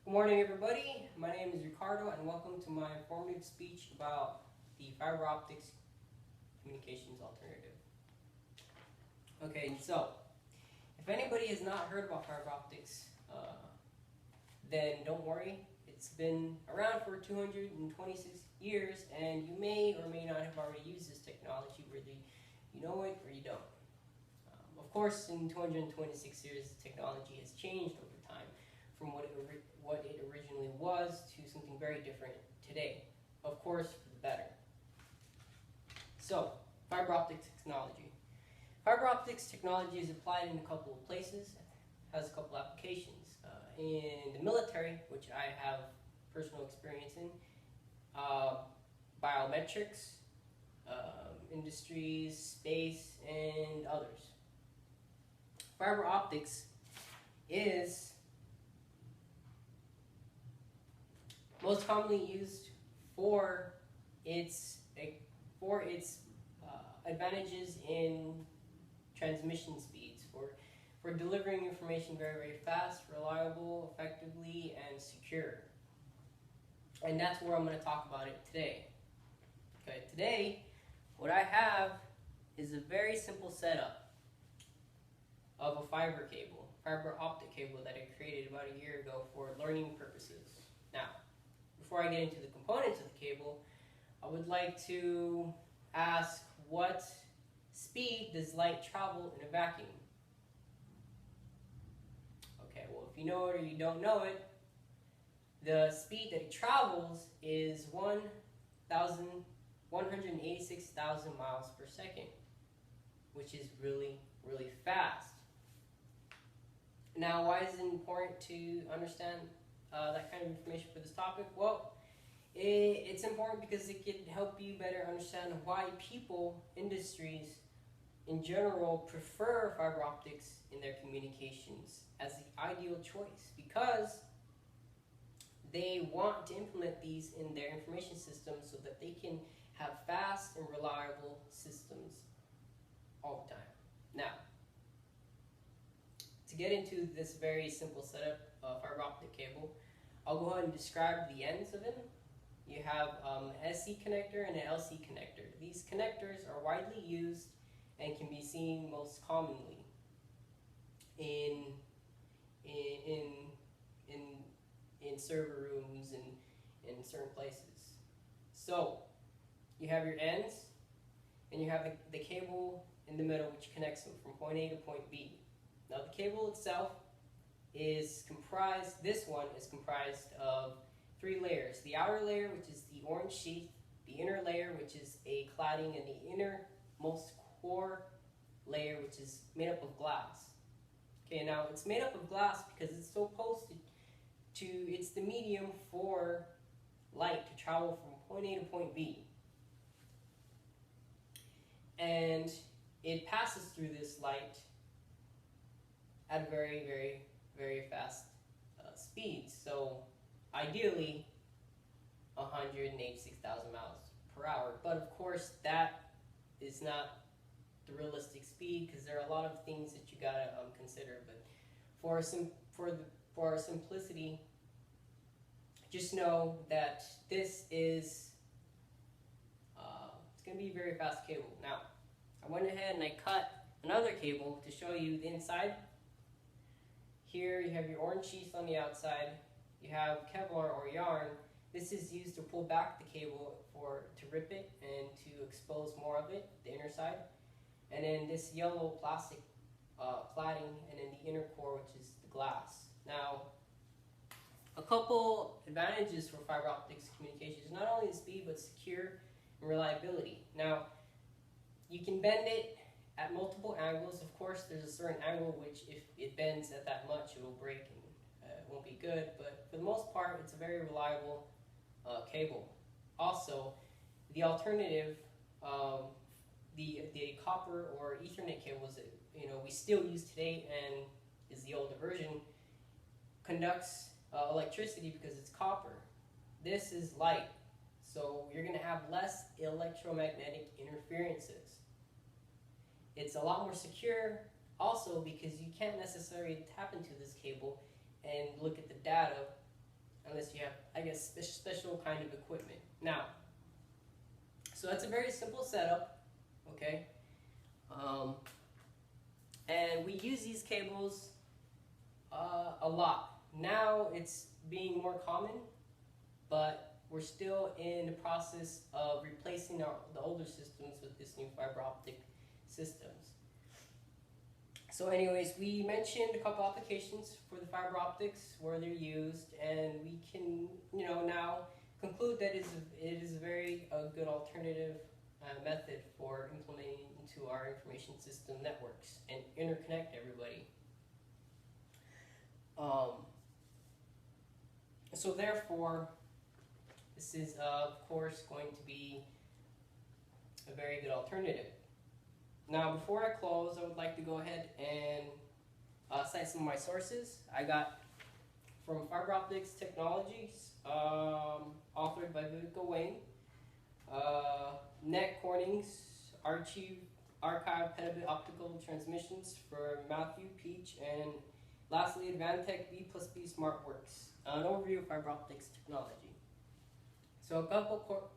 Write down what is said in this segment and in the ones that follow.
Good morning, everybody. My name is Ricardo, and welcome to my informative speech about the fiber optics communications alternative. Okay, so if anybody has not heard about fiber optics, then don't worry. It's been around for 226 years, and you may or may not have already used this technology, whether you know it or you don't. Of course, in 226 years, the technology has changed over time from what it originally was to something very different today. Of course, for the better. So, fiber optic technology. Fiber optics technology is applied in a couple of places, has a couple applications. In the military, which I have personal experience in, biometrics, industries, space, and others. Fiber optics is most commonly used for its advantages in transmission speeds, for delivering information very, very fast, reliable, effectively, and secure. And that's where I'm going to talk about it today. Okay, today, what I have is a very simple setup of a fiber optic cable that I created about a year ago for learning purposes. Now, before I get into the components of the cable, I would like to ask, what speed does light travel in a vacuum? Okay, well, if you know it or you don't know it, the speed that it travels is 186,000 miles per second, which is really, really fast. Now, why is it important to understand that kind of information for this topic? Well, it's important because it can help you better understand why people, industries in general, prefer fiber optics in their communications as the ideal choice, because they want to implement these in their information systems so that they can have fast and reliable systems all the time. Now, to get into this very simple setup of fiber optic cable, I'll go ahead and describe the ends of it. You have an SC connector and an LC connector. These connectors are widely used and can be seen most commonly in server rooms and in certain places. So you have your ends, and you have the cable in the middle, which connects them from point A to point B. Now, the cable itself is comprised, this one is comprised of 3 layers. The outer layer, which is the orange sheath, the inner layer, which is a cladding, and the innermost core layer, which is made up of glass. Okay, now it's made up of glass because it's supposed to, it's the medium for light to travel from point A to point B. And it passes through this light at a very, very, very fast speed. So ideally, 186,000 miles per hour. But of course, that is not the realistic speed, because there are a lot of things that you gotta consider. But for our simplicity, just know that this is it's gonna be a very fast cable. Now, I went ahead and I cut another cable to show you the inside. Here you have your orange sheath on the outside. You have Kevlar or yarn. This is used to pull back the cable to rip it and to expose more of it, the inner side. And then this yellow plastic cladding, and then the inner core, which is the glass. Now, a couple advantages for fiber optics communications, not only the speed, but secure and reliability. Now, you can bend it at multiple angles. Of course, there's a certain angle which, if it bends at that much, it will break and it won't be good. But for the most part, it's a very reliable cable. Also, the alternative, the copper or Ethernet cables that we still use today, and is the older version, conducts electricity because it's copper. This is light, so you're going to have less electromagnetic interferences. It's a lot more secure also because you can't necessarily tap into this cable and look at the data unless you have, I guess, special kind of equipment. Now, so that's a very simple setup, okay? And we use these cables a lot. Now it's being more common, but we're still in the process of replacing the older systems with this new fiber optic systems. So anyways, we mentioned a couple applications for the fiber optics, where they're used, and we can, now conclude that it is a very good alternative method for implementing into our information system networks and interconnect everybody. So therefore, this is of course going to be a very good alternative. Now, before I close, I would like to go ahead and cite some of my sources. I got from Fiber Optics Technologies, authored by Vivica Wayne, Net Corning's Archive Petabit Optical Transmissions for Matthew Peach, and lastly, Advantech B+B SmartWorks, an overview of fiber optics technology. So a couple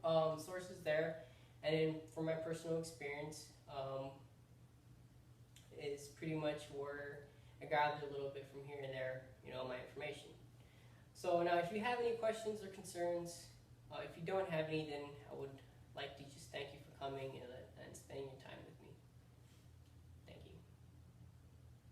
sources there, and then from my personal experience, is pretty much where I gathered a little bit from here and there, my information. So now, if you have any questions or concerns, if you don't have any, then I would like to just thank you for coming and spending your time